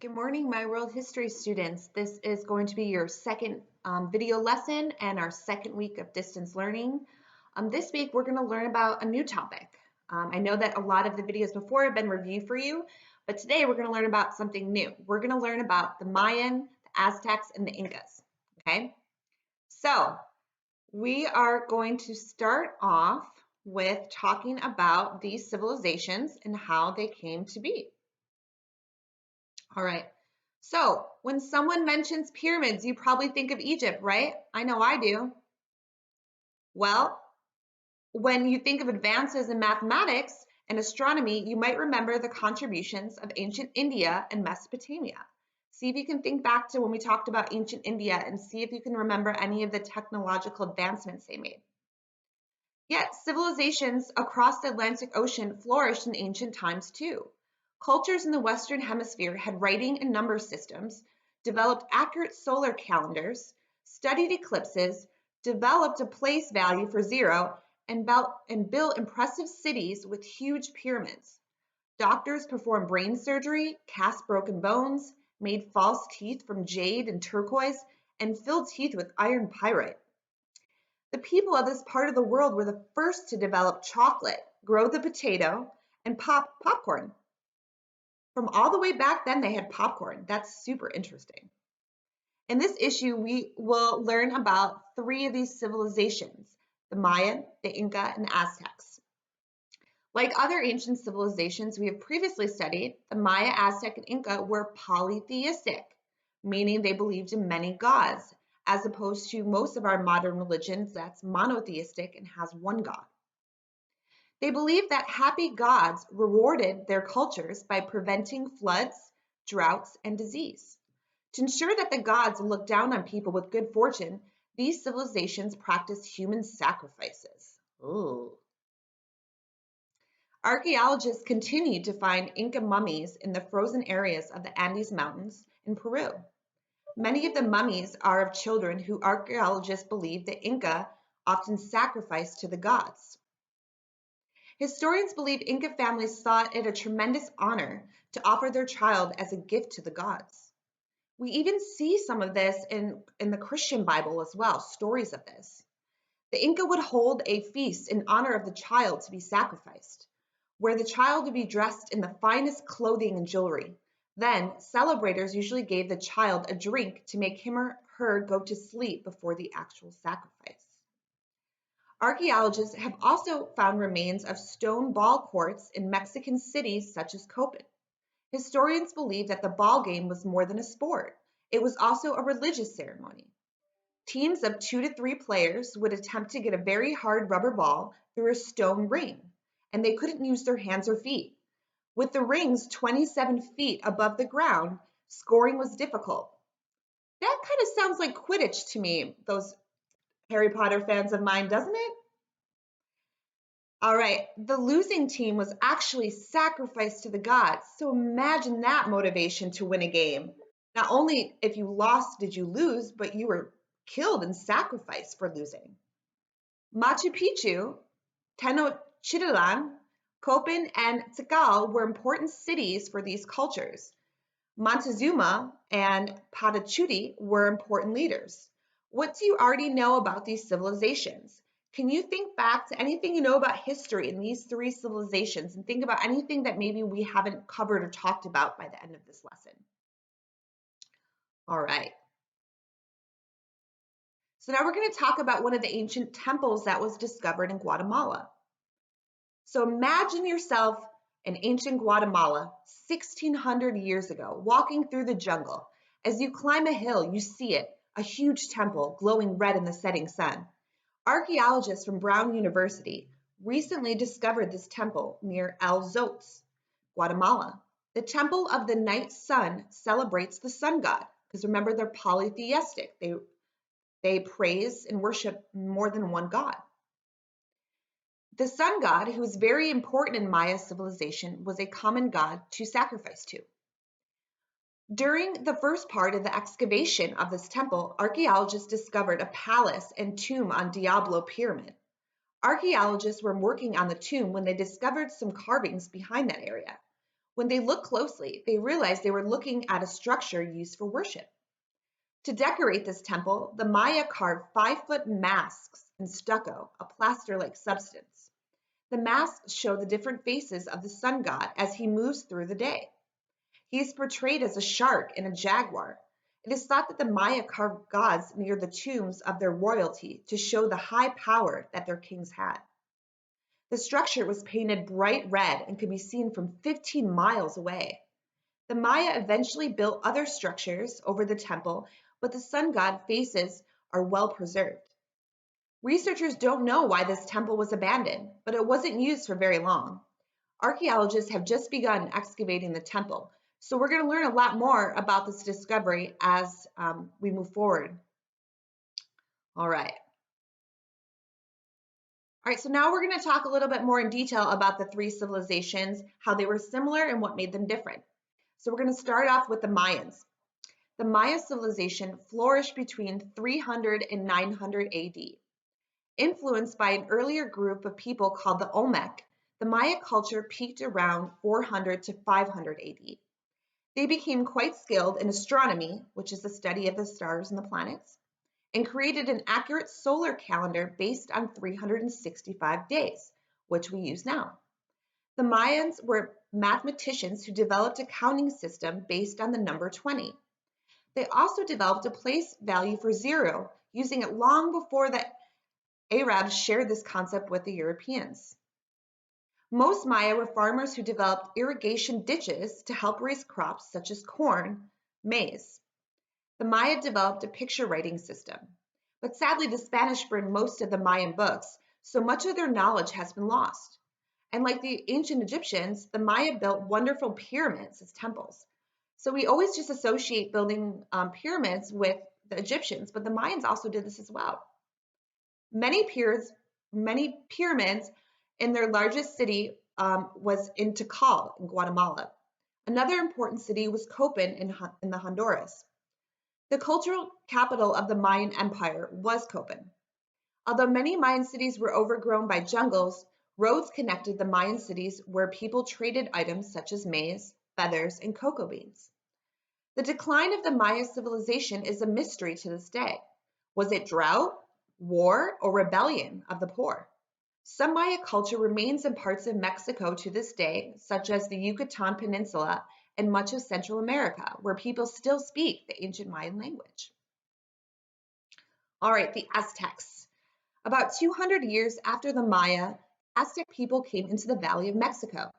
Good morning, my world history students. This is going to be your second video lesson and our second week of distance learning. This week, we're going to learn about a new topic. I know that a lot of the videos before have been reviewed for you, but today we're going to learn about something new. We're going to learn about the Mayan, the Aztecs, and the Incas, okay? So we are going to start off with talking about these civilizations and how they came to be. All right. So when someone mentions pyramids, you probably think of Egypt, right? I know I do. Well, when you think of advances in mathematics and astronomy, you might remember the contributions of ancient India and Mesopotamia. See if you can think back to when we talked about ancient India and see if you can remember any of the technological advancements they made. Yet civilizations across the Atlantic Ocean flourished in ancient times too. Cultures in the Western Hemisphere had writing and number systems, developed accurate solar calendars, studied eclipses, developed a place value for zero, and built impressive cities with huge pyramids. Doctors performed brain surgery, cast broken bones, made false teeth from jade and turquoise, and filled teeth with iron pyrite. The people of this part of the world were the first to develop chocolate, grow the potato, and popcorn. From all the way back then, they had popcorn. That's super interesting. In this issue, we will learn about three of these civilizations, the Mayan, the Inca, and the Aztecs. Like other ancient civilizations we have previously studied, the Maya, Aztec, and Inca were polytheistic, meaning they believed in many gods, as opposed to most of our modern religions that's monotheistic and has one god. They believed that happy gods rewarded their cultures by preventing floods, droughts, and disease. To ensure that the gods looked down on people with good fortune, these civilizations practiced human sacrifices. Ooh. Archaeologists continue to find Inca mummies in the frozen areas of the Andes Mountains in Peru. Many of the mummies are of children who archaeologists believe the Inca often sacrificed to the gods. Historians believe Inca families thought it a tremendous honor to offer their child as a gift to the gods. We even see some of this in the Christian Bible as well, stories of this. The Inca would hold a feast in honor of the child to be sacrificed, where the child would be dressed in the finest clothing and jewelry. Then, celebrators usually gave the child a drink to make him or her go to sleep before the actual sacrifice. Archaeologists have also found remains of stone ball courts in Mexican cities such as Copan. Historians believe that the ball game was more than a sport. It was also a religious ceremony. Teams of 2 to 3 players would attempt to get a very hard rubber ball through a stone ring, and they couldn't use their hands or feet. With the rings 27 feet above the ground, scoring was difficult. That kind of sounds like Quidditch to me, those Harry Potter fans of mine, doesn't it? All right, the losing team was actually sacrificed to the gods. So imagine that motivation to win a game. Not only if you lost did you lose, but you were killed and sacrificed for losing. Machu Picchu, Tenochtitlan, Copan, and Tikal were important cities for these cultures. Montezuma and Patachuti were important leaders. What do you already know about these civilizations? Can you think back to anything you know about history in these three civilizations and think about anything that maybe we haven't covered or talked about by the end of this lesson? All right. So now we're going to talk about one of the ancient temples that was discovered in Guatemala. So imagine yourself in ancient Guatemala 1600 years ago, walking through the jungle. As you climb a hill, you see it, a huge temple glowing red in the setting sun. Archaeologists from Brown University recently discovered this temple near El Zotes, Guatemala. The Temple of the Night Sun celebrates the sun god, because remember, they're polytheistic. They praise and worship more than one god. The sun god, who was very important in Maya civilization, was a common god to sacrifice to. During the first part of the excavation of this temple, archaeologists discovered a palace and tomb on Diablo Pyramid. Archaeologists were working on the tomb when they discovered some carvings behind that area. When they looked closely, they realized they were looking at a structure used for worship. To decorate this temple, the Maya carved 5-foot masks in stucco, a plaster-like substance. The masks show the different faces of the sun god as he moves through the day. He is portrayed as a shark and a jaguar. It is thought that the Maya carved gods near the tombs of their royalty to show the high power that their kings had. The structure was painted bright red and could be seen from 15 miles away. The Maya eventually built other structures over the temple, but the sun god faces are well preserved. Researchers don't know why this temple was abandoned, but it wasn't used for very long. Archaeologists have just begun excavating the temple, so we're going to learn a lot more about this discovery as we move forward. All right. All right, so now we're going to talk a little bit more in detail about the three civilizations, how they were similar and what made them different. So we're going to start off with the Mayans. The Maya civilization flourished between 300 and 900 AD. Influenced by an earlier group of people called the Olmec, the Maya culture peaked around 400 to 500 AD. They became quite skilled in astronomy, which is the study of the stars and the planets, and created an accurate solar calendar based on 365 days, which we use now. The Mayans were mathematicians who developed a counting system based on the number 20. They also developed a place value for zero, using it long before the Arabs shared this concept with the Europeans. Most Maya were farmers who developed irrigation ditches to help raise crops such as corn, maize. The Maya developed a picture writing system, but sadly the Spanish burned most of the Mayan books, so much of their knowledge has been lost. And like the ancient Egyptians, the Maya built wonderful pyramids as temples. So we always just associate building pyramids with the Egyptians, but the Mayans also did this as well. Many pyramids in their largest city was in Tikal in Guatemala. Another important city was Copan in the Honduras. The cultural capital of the Mayan Empire was Copan. Although many Mayan cities were overgrown by jungles, roads connected the Mayan cities where people traded items such as maize, feathers, and cocoa beans. The decline of the Maya civilization is a mystery to this day. Was it drought, war, or rebellion of the poor? Some Maya culture remains in parts of Mexico to this day, such as the Yucatan Peninsula and much of Central America, where people still speak the ancient Mayan language. All right, the Aztecs. About 200 years after the Maya, Aztec people came into the Valley of Mexico.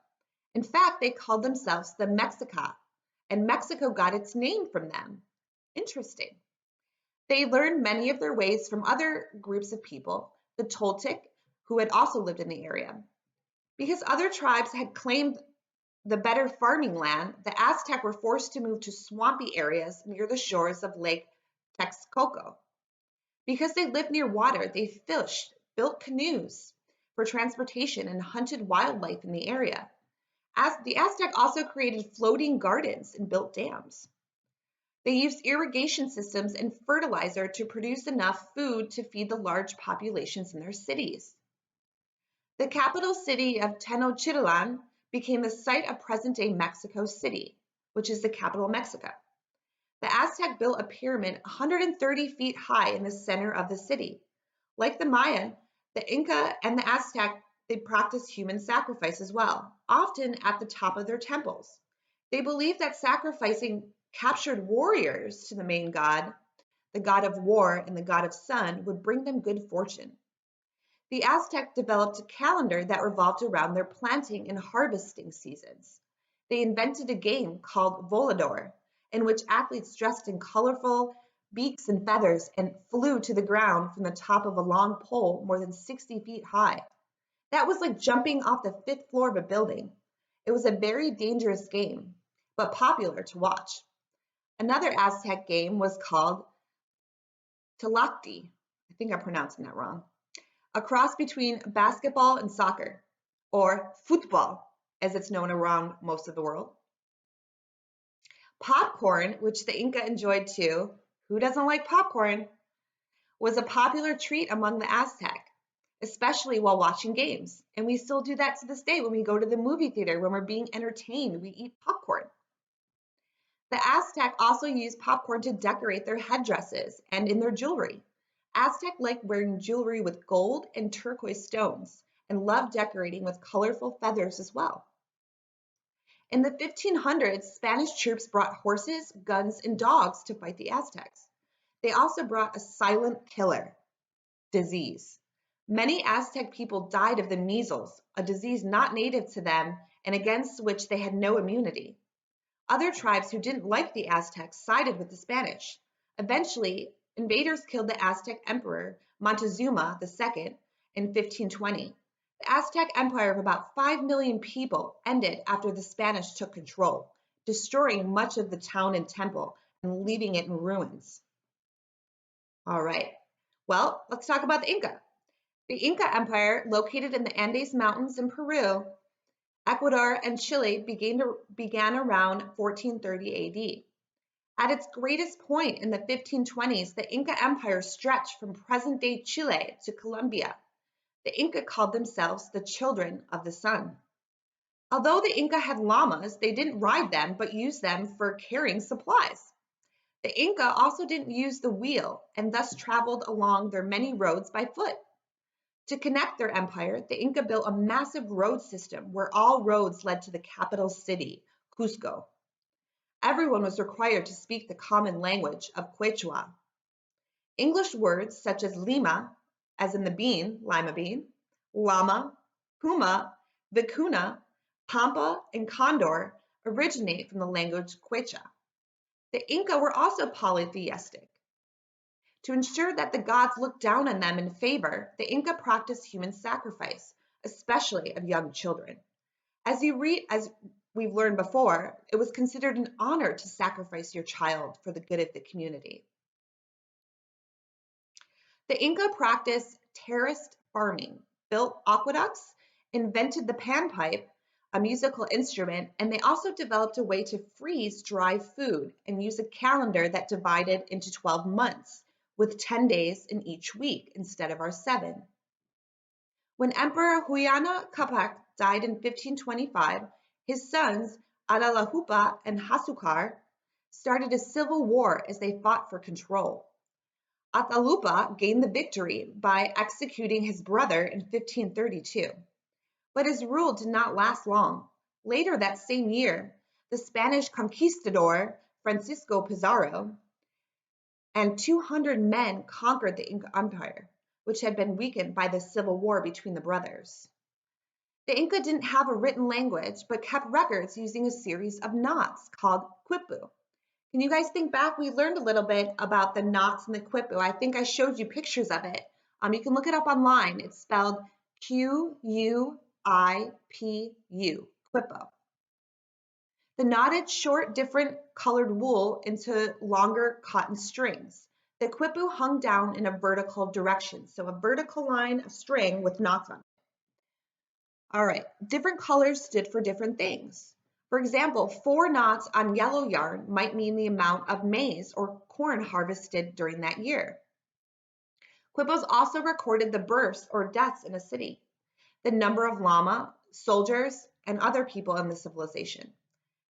In fact, they called themselves the Mexica, and Mexico got its name from them. Interesting. They learned many of their ways from other groups of people, the Toltec, who had also lived in the area. Because other tribes had claimed the better farming land, the Aztec were forced to move to swampy areas near the shores of Lake Texcoco. Because they lived near water, they fished, built canoes for transportation, and hunted wildlife in the area. The Aztec also created floating gardens and built dams. They used irrigation systems and fertilizer to produce enough food to feed the large populations in their cities. The capital city of Tenochtitlan became the site of present-day Mexico City, which is the capital of Mexico. The Aztec built a pyramid 130 feet high in the center of the city. Like the Mayan, the Inca and the Aztec, they practiced human sacrifice as well, often at the top of their temples. They believed that sacrificing captured warriors to the main god, the god of war and the god of sun, would bring them good fortune. The Aztec developed a calendar that revolved around their planting and harvesting seasons. They invented a game called Volador, in which athletes dressed in colorful beaks and feathers and flew to the ground from the top of a long pole more than 60 feet high. That was like jumping off the 5th floor of a building. It was a very dangerous game, but popular to watch. Another Aztec game was called Tlacti. I think I'm pronouncing that wrong. A cross between basketball and soccer, or football, as it's known around most of the world. Popcorn, which the Inca enjoyed too, who doesn't like popcorn, was a popular treat among the Aztec. especially while watching games. And we still do that to this day when we go to the movie theater, when we're being entertained, we eat popcorn. The Aztec also used popcorn to decorate their headdresses and in their jewelry. Aztec liked wearing jewelry with gold and turquoise stones and loved decorating with colorful feathers as well. In the 1500s, Spanish troops brought horses, guns, and dogs to fight the Aztecs. They also brought a silent killer, disease. Many Aztec people died of the measles, a disease not native to them and against which they had no immunity. Other tribes who didn't like the Aztecs sided with the Spanish. Eventually, invaders killed the Aztec emperor Montezuma II in 1520. The Aztec empire of about 5 million people ended after the Spanish took control, destroying much of the town and temple and leaving it in ruins. All right, well, let's talk about the Inca. The Inca Empire, located in the Andes Mountains in Peru, Ecuador, and Chile, began around 1430 AD. At its greatest point in the 1520s, the Inca Empire stretched from present-day Chile to Colombia. The Inca called themselves the Children of the Sun. Although the Inca had llamas, they didn't ride them, but used them for carrying supplies. The Inca also didn't use the wheel and thus traveled along their many roads by foot. To connect their empire, the Inca built a massive road system where all roads led to the capital city, Cusco. Everyone was required to speak the common language of Quechua. English words such as lima, as in the bean, lima bean, llama, puma, vicuna, pampa, and condor originate from the language Quechua. The Inca were also polytheistic. To ensure that the gods looked down on them in favor, the Inca practiced human sacrifice, especially of young children. As we've learned before, it was considered an honor to sacrifice your child for the good of the community. The Inca practiced terraced farming, built aqueducts, invented the panpipe, a musical instrument, and they also developed a way to freeze dry food and use a calendar that divided into 12 months, with 10 days in each week instead of our 7. When Emperor Huayna Capac died in 1525, his sons Atahualpa and Hasukar started a civil war as they fought for control. Atahualpa gained the victory by executing his brother in 1532. But his rule did not last long. Later that same year, the Spanish conquistador Francisco Pizarro and 200 men conquered the Inca Empire, which had been weakened by the civil war between the brothers. The Inca didn't have a written language, but kept records using a series of knots called quipu. Can you guys think back? We learned a little bit about the knots and the quipu. I think I showed you pictures of it. You can look it up online. It's spelled Q-U-I-P-U, quipu. The knotted short, different colored wool into longer cotton strings. The quipu hung down in a vertical direction, so a vertical line of string with knots on it. All right, different colors stood for different things. For example, 4 knots on yellow yarn might mean the amount of maize or corn harvested during that year. Quipos also recorded the births or deaths in a city, the number of llama, soldiers, and other people in the civilization.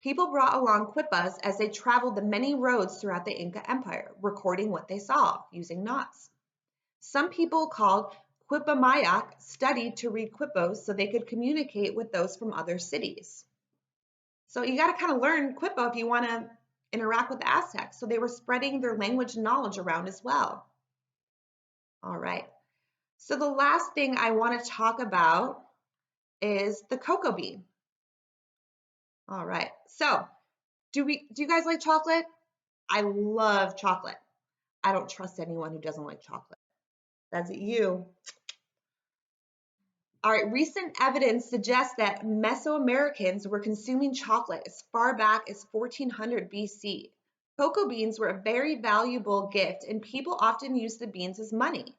People brought along quipas as they traveled the many roads throughout the Inca Empire, recording what they saw using knots. Some people called Quipamayak studied to read quipos so they could communicate with those from other cities. So you got to kind of learn quipo if you want to interact with the Aztecs. So they were spreading their language and knowledge around as well. All right. So the last thing I want to talk about is the cocoa bean. All right. So do you guys like chocolate? I love chocolate. I don't trust anyone who doesn't like chocolate. That's you. All right, recent evidence suggests that Mesoamericans were consuming chocolate as far back as 1400 BC. Cocoa beans were a very valuable gift, and people often used the beans as money.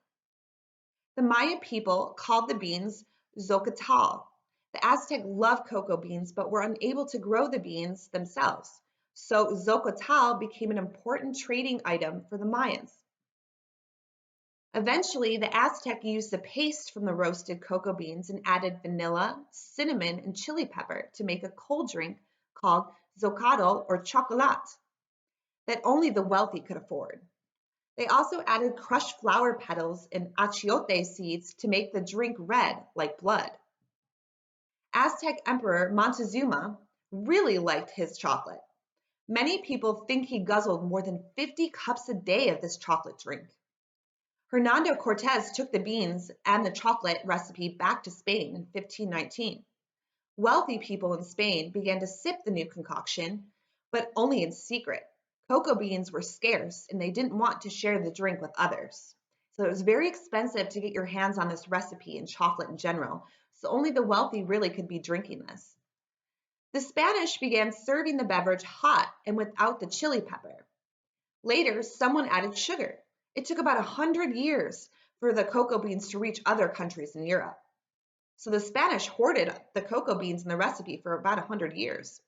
The Maya people called the beans zocatal. The Aztec loved cocoa beans, but were unable to grow the beans themselves. So zocatal became an important trading item for the Mayans. Eventually, the Aztec used the paste from the roasted cocoa beans and added vanilla, cinnamon, and chili pepper to make a cold drink called zocado or chocolate that only the wealthy could afford. They also added crushed flower petals and achiote seeds to make the drink red like blood. Aztec Emperor Montezuma really liked his chocolate. Many people think he guzzled more than 50 cups a day of this chocolate drink. Hernando Cortez took the beans and the chocolate recipe back to Spain in 1519. Wealthy people in Spain began to sip the new concoction, but only in secret. Cocoa beans were scarce and they didn't want to share the drink with others. So it was very expensive to get your hands on this recipe and chocolate in general, so only the wealthy really could be drinking this. The Spanish began serving the beverage hot and without the chili pepper. Later, someone added sugar. It took about 100 years for the cocoa beans to reach other countries in Europe. So the Spanish hoarded the cocoa beans in the recipe for about 100 years.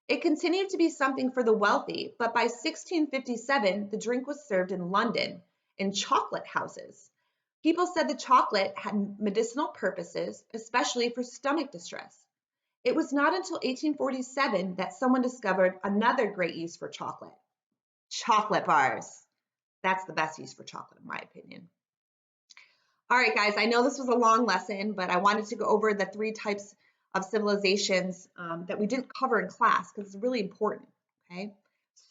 It continued to be something for the wealthy, but by 1657, the drink was served in London in chocolate houses. People said the chocolate had medicinal purposes, especially for stomach distress. It was not until 1847 that someone discovered another great use for chocolate. Chocolate bars. That's the best use for chocolate, in my opinion. All right, guys, I know this was a long lesson, but I wanted to go over the 3 types of civilizations that we didn't cover in class because it's really important, okay?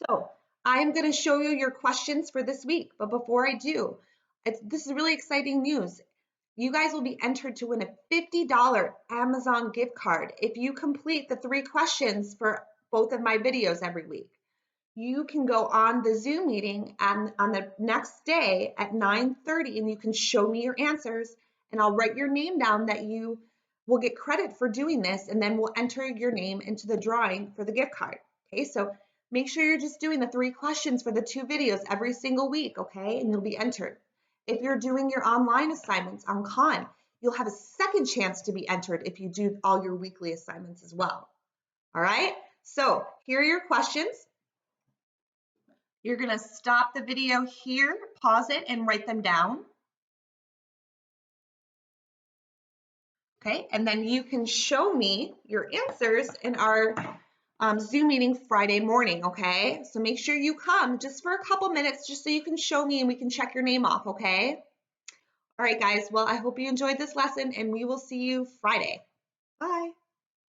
So I'm going to show you your questions for this week, but before I do, this is really exciting news. You guys will be entered to win a $50 Amazon gift card if you complete the 3 questions for both of my videos every week. You can go on the Zoom meeting and on the next day at 9:30 and you can show me your answers and I'll write your name down that you will get credit for doing this and then we'll enter your name into the drawing for the gift card. Okay, so make sure you're just doing the 3 questions for the 2 videos every single week, okay, and you'll be entered. If you're doing your online assignments on Khan, you'll have a second chance to be entered if you do all your weekly assignments as well. All right, so here are your questions. You're going to stop the video here, pause it, and write them down. Okay, and then you can show me your answers in our Zoom meeting Friday morning, okay? So make sure you come just for a couple minutes just so you can show me and we can check your name off, okay? All right, guys, well, I hope you enjoyed this lesson and we will see you Friday. Bye.